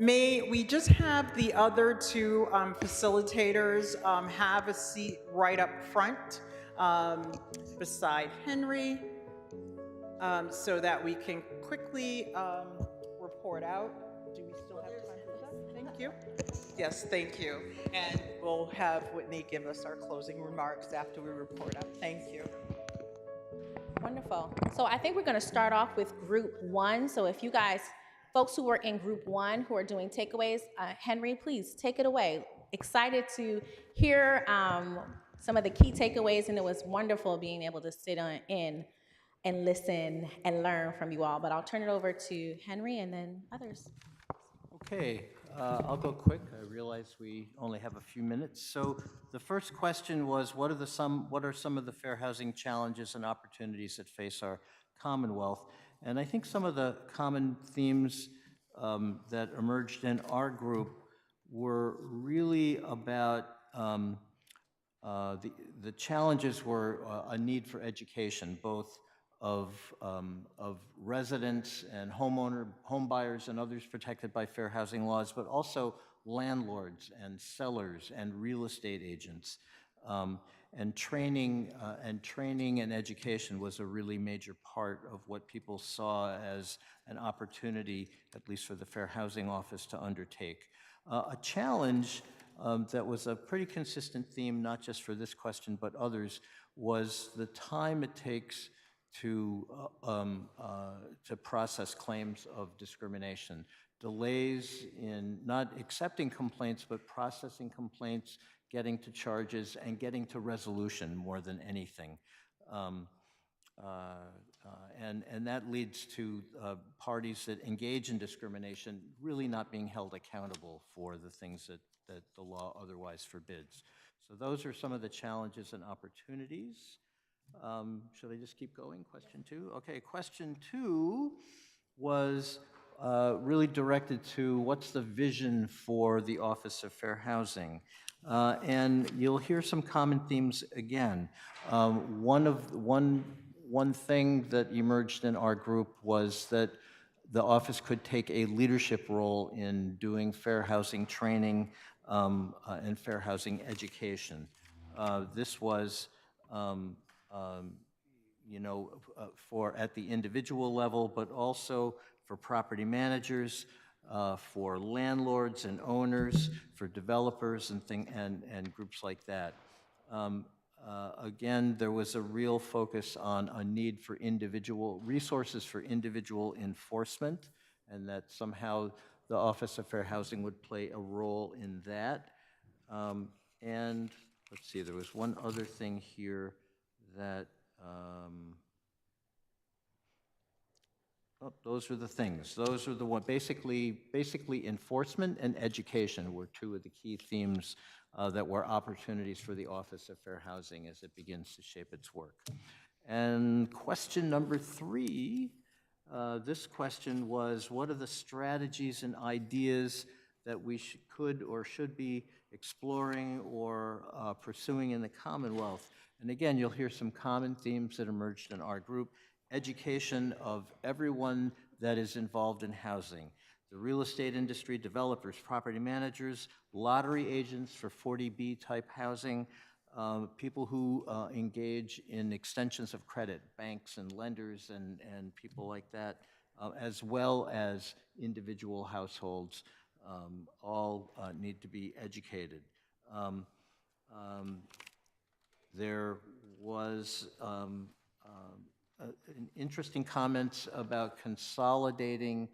Speaker 7: May we just have the other two facilitators have a seat right up front beside Henry so that we can quickly report out. Do we still have time for that? Thank you. Yes, thank you. And we'll have Whitney give us our closing remarks after we report out. Thank you.
Speaker 3: Wonderful. So I think we're going to start off with group one. So if you guys, folks who are in group one who are doing takeaways, Henry, please take it away. Excited to hear some of the key takeaways, and it was wonderful being able to sit in and listen and learn from you all. But I'll turn it over to Henry and then others.
Speaker 8: Okay, I'll go quick. I realize we only have a few minutes. So the first question was, what are some of the fair housing challenges and opportunities that face our Commonwealth? And I think some of the common themes that emerged in our group were really about the challenges were a need for education, both of residents and home buyers and others protected by fair housing laws, but also landlords and sellers and real estate agents. And training and education was a really major part of what people saw as an opportunity, at least for the Fair Housing Office, to undertake. A challenge that was a pretty consistent theme, not just for this question, but others, was the time it takes to process claims of discrimination. Delays in not accepting complaints, but processing complaints, getting to charges, and getting to resolution more than anything. And that leads to parties that engage in discrimination really not being held accountable for the things that the law otherwise forbids. So those are some of the challenges and opportunities. Should I just keep going? Question two? Okay, question two was really directed to what's the vision for the Office of Fair Housing. And you'll hear some common themes again. One thing that emerged in our group was that the office could take a leadership role in doing fair housing training and fair housing education. This was for at the individual level, but also for property managers, for landlords and owners, for developers and groups like that. Again, there was a real focus on a need for resources for individual enforcement, and that somehow the Office of Fair Housing would play a role in that. And let's see, there was one other thing here that, those are the things. Those are the one, basically enforcement and education were two of the key themes that were opportunities for the Office of Fair Housing as it begins to shape its work. And question number three, this question was, what are the strategies and ideas that we could or should be exploring or pursuing in the Commonwealth? And again, you'll hear some common themes that emerged in our group. Education of everyone that is involved in housing. The real estate industry, developers, property managers, lottery agents for 40B type housing, people who engage in extensions of credit, banks and lenders and people like that, as well as individual households, all need to be educated. There was an interesting comments about consolidating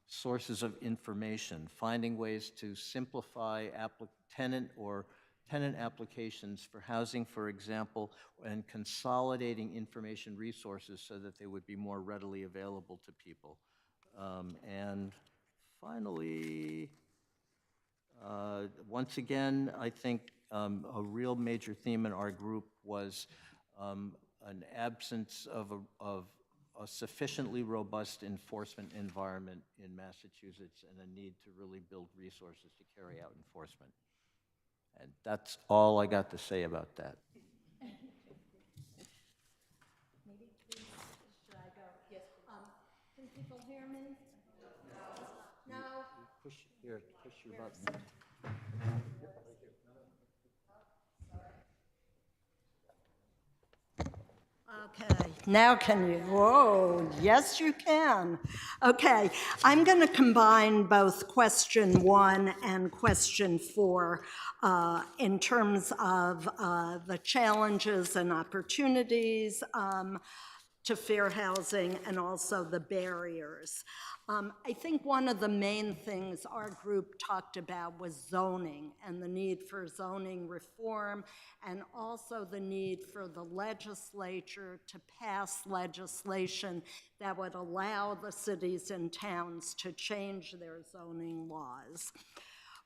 Speaker 8: sources of information, finding ways to simplify tenant applications for housing, for example, and consolidating information resources so that they would be more readily available to people. And finally, once again, I think a real major theme in our group was an absence of a sufficiently robust enforcement environment in Massachusetts and a need to really build resources to carry out enforcement. And that's all I got to say about that.
Speaker 1: Maybe please, should I go? Yes, can people hear me? No?
Speaker 8: Here, push your button.
Speaker 1: Okay, now can you? Whoa, yes, you can. Okay, I'm going to combine both question 1 and question 4 in terms of the challenges and opportunities to fair housing and also the barriers. I think one of the main things our group talked about was zoning and the need for zoning reform, and also the need for the legislature to pass legislation that would allow the cities and towns to change their zoning laws.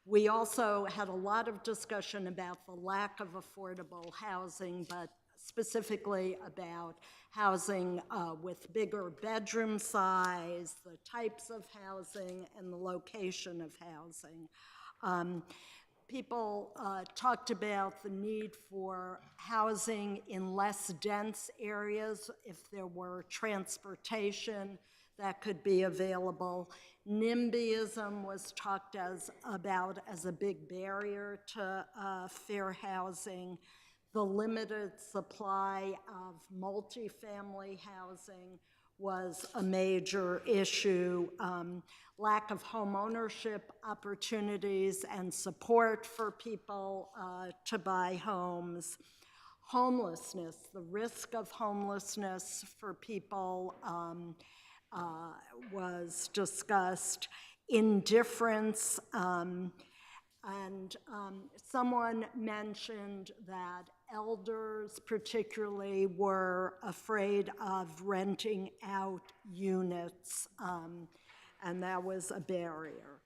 Speaker 1: We also had a lot of discussion about the lack of affordable housing, but specifically about housing with bigger bedroom size, the types of housing, and the location of housing. People talked about the need for housing in less dense areas if there were transportation that could be available. NIMBYism was talked about as a big barrier to fair housing. The limited supply of multifamily housing was a major issue. Lack of home ownership opportunities and support for people to buy homes. Homelessness, the risk of homelessness for people was discussed. Indifference, and someone mentioned that elders particularly were afraid of renting out units, and that was a barrier.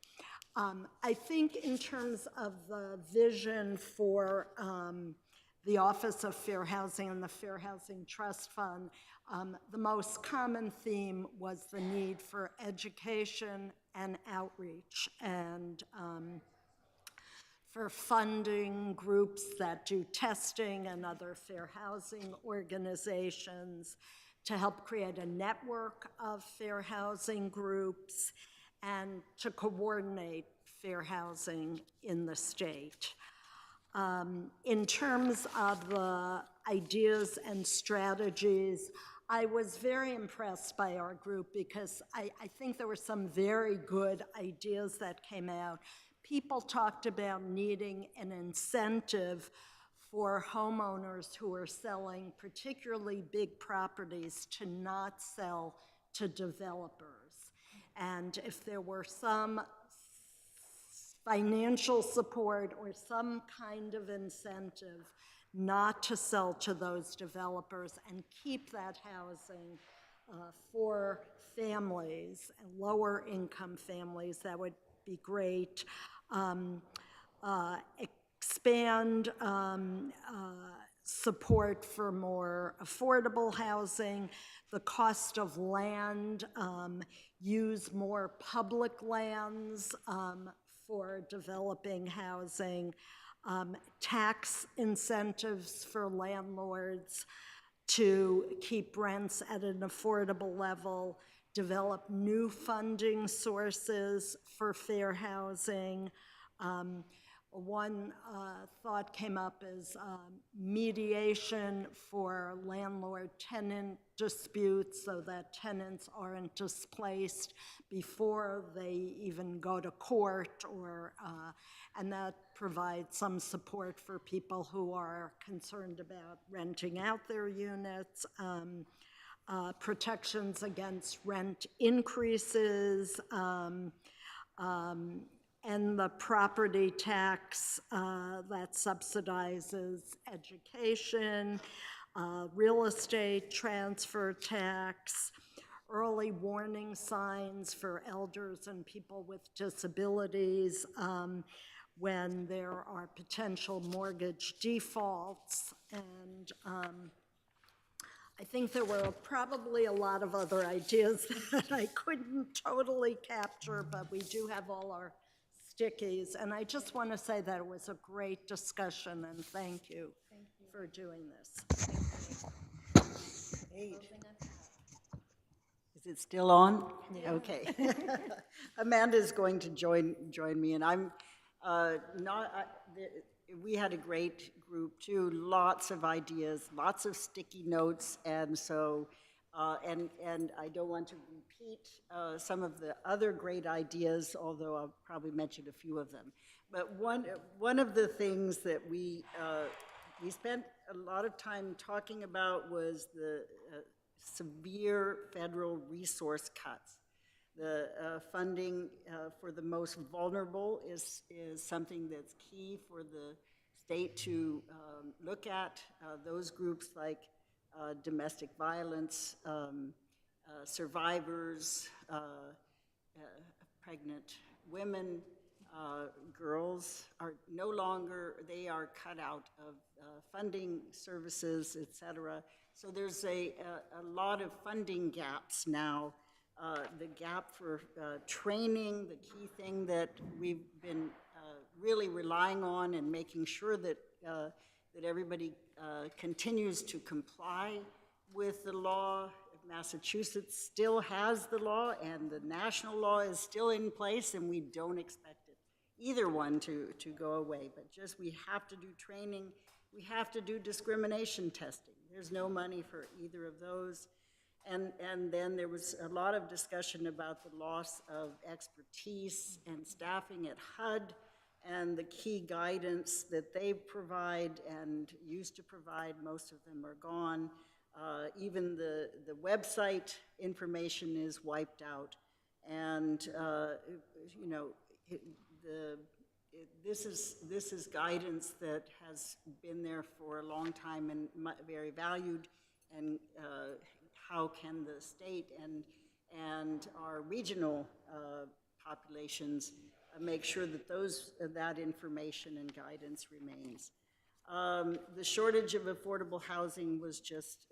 Speaker 1: I think in terms of the vision for the Office of Fair Housing and the Fair Housing Trust Fund, the most common theme was the need for education and outreach, and for funding groups that do testing and other fair housing organizations, to help create a network of fair housing groups, and to coordinate fair housing in the state. In terms of the ideas and strategies, I was very impressed by our group because I think there were some very good ideas that came out. People talked about needing an incentive for homeowners who are selling particularly big properties to not sell to developers. And if there were some financial support or some kind of incentive not to sell to those developers and keep that housing for families, lower income families, that would be great. Expand support for more affordable housing, the cost of land, use more public lands for developing housing, tax incentives for landlords to keep rents at an affordable level, develop new funding sources for fair housing. One thought came up is mediation for landlord-tenant disputes so that tenants aren't displaced before they even go to court, or and that provides some support for people who are concerned about renting out their units. Protections against rent increases, and the property tax that subsidizes education, real estate transfer tax, early warning signs for elders and people with disabilities when there are potential mortgage defaults, and I think there were probably a lot of other ideas that I couldn't totally capture, but we do have all our stickies. And I just want to say that it was a great discussion, and thank you for doing this.
Speaker 7: Eight. Is
Speaker 9: it still on? Okay. Amanda's going to join me, and I'm we had a great group too, lots of ideas, lots of sticky notes, and so, and I don't want to repeat some of the other great ideas, although I'll probably mention a few of them. But one of the things that we spent a lot of time talking about was the severe federal resource cuts. The funding for the most vulnerable is something that's key for the state to look at. Those groups like domestic violence, survivors, pregnant women, girls are no longer, they are cut out of funding services, et cetera. So there's a lot of funding gaps now. The gap for training, the key thing that we've been really relying on and making sure that, that everybody continues to comply with the law. Massachusetts still has the law, and the national law is still in place, and we don't expect it, either one to go away. But just we have to do training. We have to do discrimination testing. There's no money for either of those. And then there was a lot of discussion about the loss of expertise and staffing at HUD and the key guidance that they provide and used to provide. Most of them are gone. Even the website information is wiped out. And, you know, this is guidance that has been there for a long time and very valued. And how can the state and our regional populations make sure that that information and guidance remains. The shortage of affordable housing was just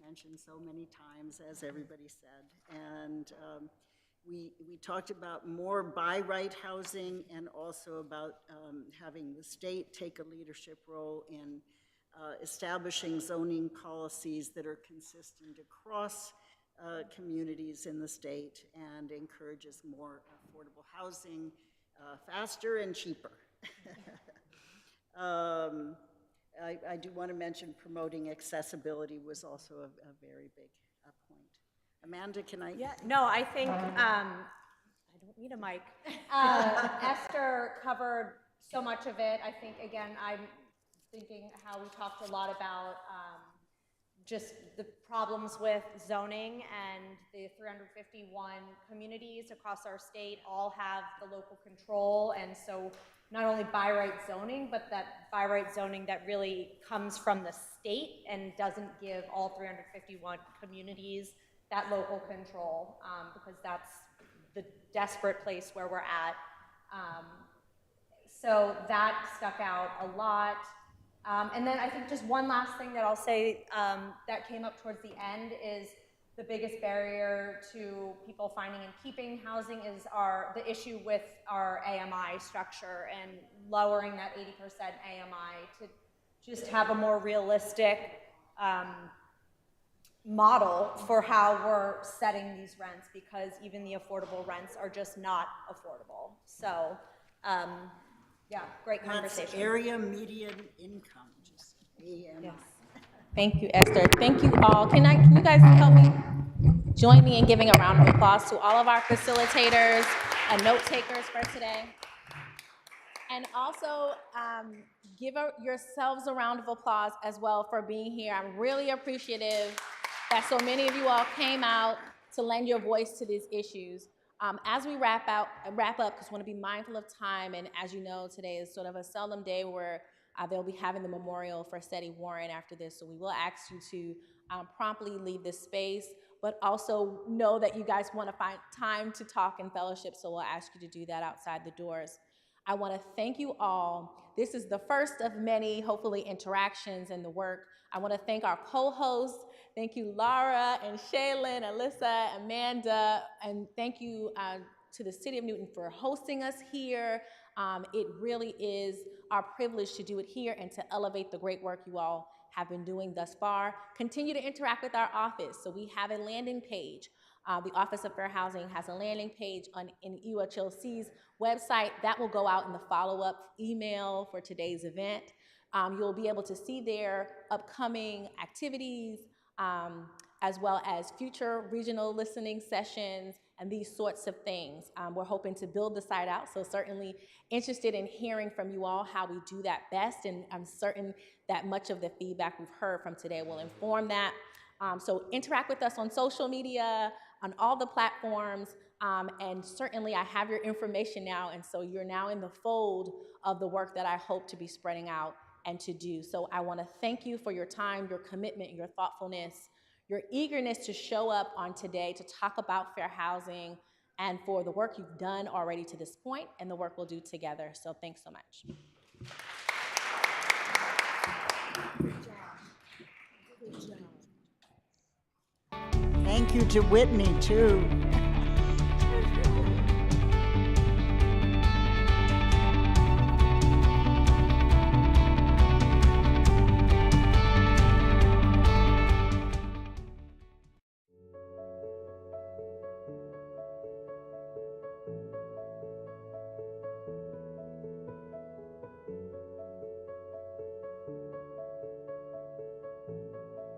Speaker 9: mentioned so many times, as everybody said. And we talked about more by right housing, and also about having the state take a leadership role in establishing zoning policies that are consistent across communities in the state and encourages more affordable housing faster and cheaper. I do want to mention promoting accessibility was also a very big point. Amanda, can I?
Speaker 3: Yeah, no, I think, I don't need a mic. Esther covered so much of it. I think, again, I'm thinking how we talked a lot about just the problems with zoning, and the 351 communities across our state all have the local control, and so not only by right zoning, but that by right zoning that really comes from the state and doesn't give all 351 communities that local control, because that's the desperate place where we're at. So that stuck out a lot. And then I think just one last thing that I'll say that came up towards the end is the biggest barrier to people finding and keeping housing is the issue with our AMI structure, and lowering that 80% AMI to just have a more realistic model for how we're setting these rents, because even the affordable rents are just not affordable. So, yeah, great conversation.
Speaker 9: That's area median income, just AMI.
Speaker 3: Yes. Thank you, Esther. Thank you all. Can you guys help me join me in giving a round of applause to all of our facilitators and note takers for today? And also, give yourselves a round of applause as well for being here. I'm really appreciative that so many of you all came out to lend your voice to these issues. As we wrap up, because we want to be mindful of time, and as you know, today is sort of a seldom day where they'll be having the memorial for Steady Warren after this, so we will ask you to promptly leave this space, but also know that you guys want to find time to talk and fellowship, so we'll ask you to do that outside the doors. I want to thank you all. This is the first of many, hopefully, interactions in the work. I want to thank our co-hosts. Thank you, Laura and Shaylin, Alyssa, Amanda, and thank you to the City of Newton for hosting us here. It really is our privilege to do it here and to elevate the great work you all have been doing thus far. Continue to interact with our office. So we have a landing page The Office of Fair Housing has a landing page in UHLC's website. That will go out in the follow-up email for today's event. You'll be able to see their upcoming activities, as well as future regional listening sessions and these sorts of things. We're hoping to build the site out, so certainly interested in hearing from you all how we do that best, and I'm certain that much of the feedback we've heard from today will inform that. So interact with us on social media, on all the platforms, and certainly I have your information now, and so you're now in the fold of the work that I hope to be spreading out and to do. So I want to thank you for your time, your commitment, your thoughtfulness, your eagerness to show up on today to talk about fair housing, and for the work you've done already to this point and the work we'll do together. So thanks so much.
Speaker 9: Thank you to Whitney, too.